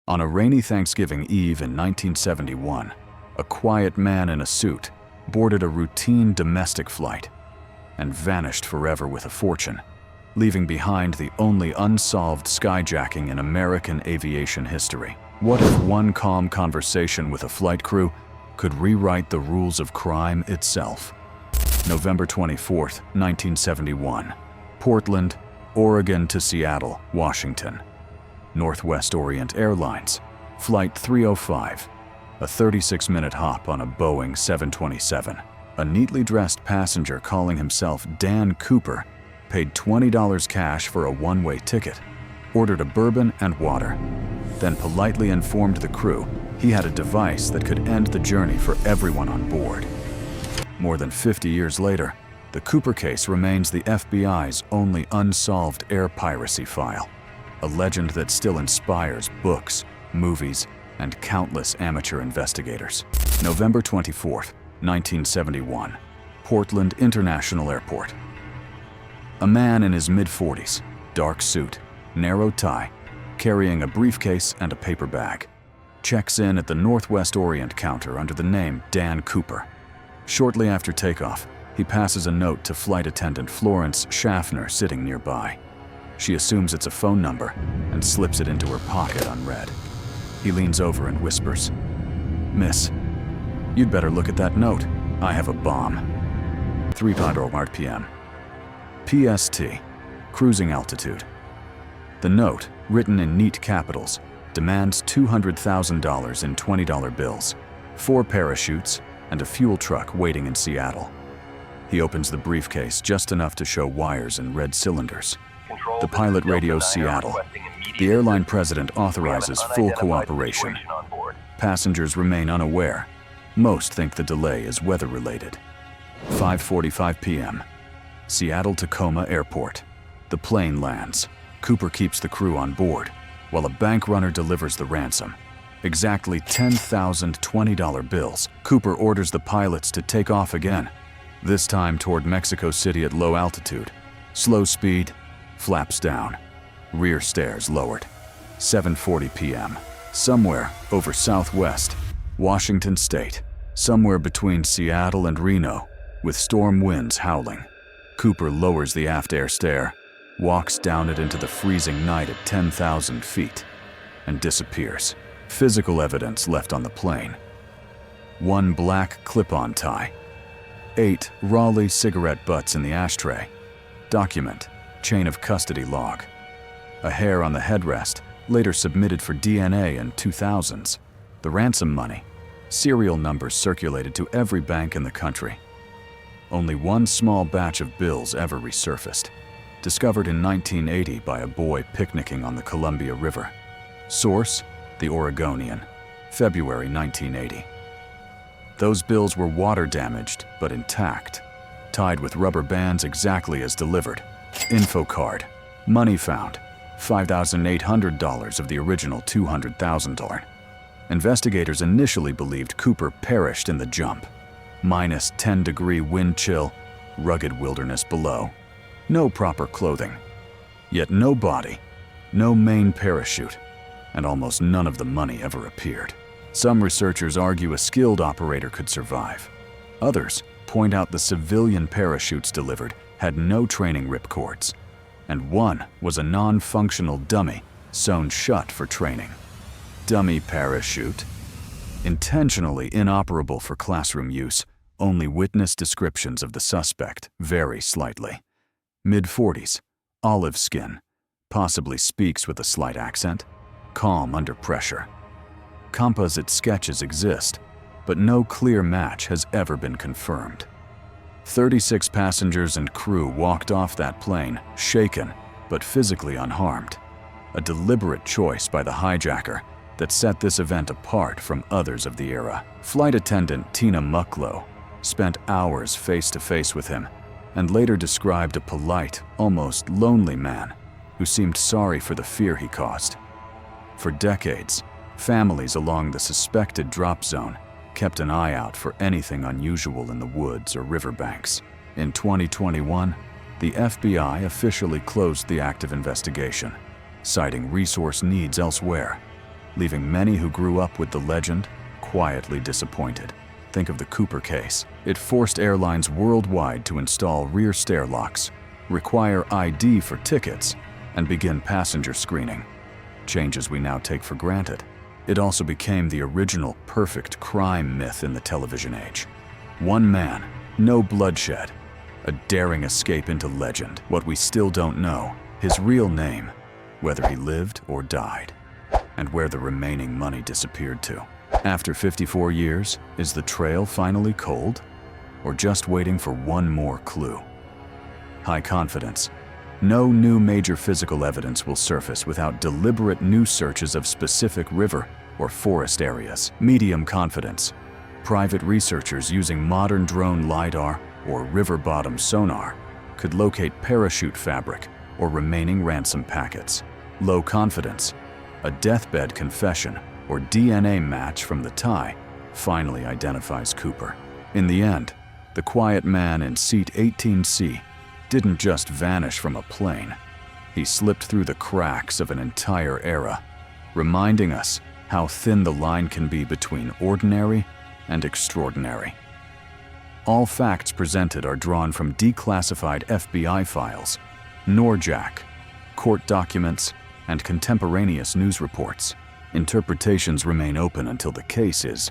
On a rainy Thanksgiving Eve in 1971, a quiet man in a suit boarded a routine domestic flight and vanished forever with a fortune, leaving behind the only unsolved skyjacking in American aviation history. What if one calm conversation with a flight crew could rewrite the rules of crime itself? November 24, 1971. Portland, Oregon to Seattle, Washington. Northwest Orient Airlines, Flight 305, a 36-minute hop on a Boeing 727. A neatly dressed passenger calling himself Dan Cooper paid $20 cash for a one-way ticket, ordered a bourbon and water, then politely informed the crew he had a device that could end the journey for everyone on board. More than 50 years later, the Cooper case remains the FBI's only unsolved air piracy file, a legend that still inspires books, movies, and countless amateur investigators. November 24, 1971, Portland International Airport. A man in his mid-40s, dark suit, narrow tie, carrying a briefcase and a paper bag, checks in at the Northwest Orient counter under the name Dan Cooper. Shortly after takeoff, he passes a note to flight attendant Florence Schaffner sitting nearby. She assumes it's a phone number and slips it into her pocket unread. He leans over and whispers, "Miss, you'd better look at that note. I have a bomb." 3:00 p.m. PST, cruising altitude. The note, written in neat capitals, demands $200,000 in $20 bills, 4 parachutes, and a fuel truck waiting in Seattle. He opens the briefcase just enough to show wires and red cylinders. The pilot radios Seattle. The airline president authorizes full cooperation. Passengers remain unaware. Most think the delay is weather-related. 5:45 p.m. Seattle-Tacoma Airport. The plane lands. Cooper keeps the crew on board, while a bank runner delivers the ransom. Exactly 10,000 $20 bills. Cooper orders the pilots to take off again, this time toward Mexico City at low altitude. Slow speed, flaps down, rear stairs lowered. 7:40 p.m. Somewhere over Southwest Washington State, somewhere between Seattle and Reno, with storm winds howling. Cooper lowers the aft airstair, walks down it into the freezing night at 10,000 feet, and disappears. Physical evidence left on the plane: 1 black clip-on tie, 8 Raleigh cigarette butts in the ashtray. Document, chain of custody log. A hair on the headrest, later submitted for DNA in 2000s. The ransom money, serial numbers circulated to every bank in the country. Only one small batch of bills ever resurfaced, discovered in 1980 by a boy picnicking on the Columbia River. Source: The Oregonian, February 1980. Those bills were water damaged but intact, tied with rubber bands exactly as delivered. Info card: money found, $5,800 of the original $200,000. Investigators initially believed Cooper perished in the jump. Minus 10-degree wind chill, rugged wilderness below. No proper clothing. Yet no body, no main parachute, and almost none of the money ever appeared. Some researchers argue a skilled operator could survive. Others point out the civilian parachutes delivered had no training ripcords, and one was a non-functional dummy sewn shut for training. Dummy parachute? Intentionally inoperable for classroom use, only witness descriptions of the suspect vary slightly. Mid-40s, olive skin, possibly speaks with a slight accent, calm under pressure. Composite sketches exist, but no clear match has ever been confirmed. 36 passengers and crew walked off that plane, shaken but physically unharmed. A deliberate choice by the hijacker that set this event apart from others of the era. Flight attendant Tina Mucklow spent hours face-to-face with him and later described a polite, almost lonely man who seemed sorry for the fear he caused. For decades, families along the suspected drop zone kept an eye out for anything unusual in the woods or riverbanks. In 2021, the FBI officially closed the active investigation, citing resource needs elsewhere. leaving many who grew up with the legend quietly disappointed. Think of the Cooper case. It forced airlines worldwide to install rear stair locks, require ID for tickets, and begin passenger screening, changes we now take for granted. It also became the original perfect crime myth in the television age. One man, no bloodshed, a daring escape into legend. What we still don't know, his real name, whether he lived or died, and where the remaining money disappeared to. After 54 years, is the trail finally cold, or just waiting for one more clue? High confidence. No new major physical evidence will surface without deliberate new searches of specific river or forest areas. Medium confidence. Private researchers using modern drone LiDAR or river bottom sonar could locate parachute fabric or remaining ransom packets. Low confidence. A deathbed confession or DNA match from the tie finally identifies Cooper. In the end, the quiet man in seat 18C didn't just vanish from a plane. He slipped through the cracks of an entire era, reminding us how thin the line can be between ordinary and extraordinary. All facts presented are drawn from declassified FBI files, NORJAC, court documents, and contemporaneous news reports. Interpretations remain open until the case is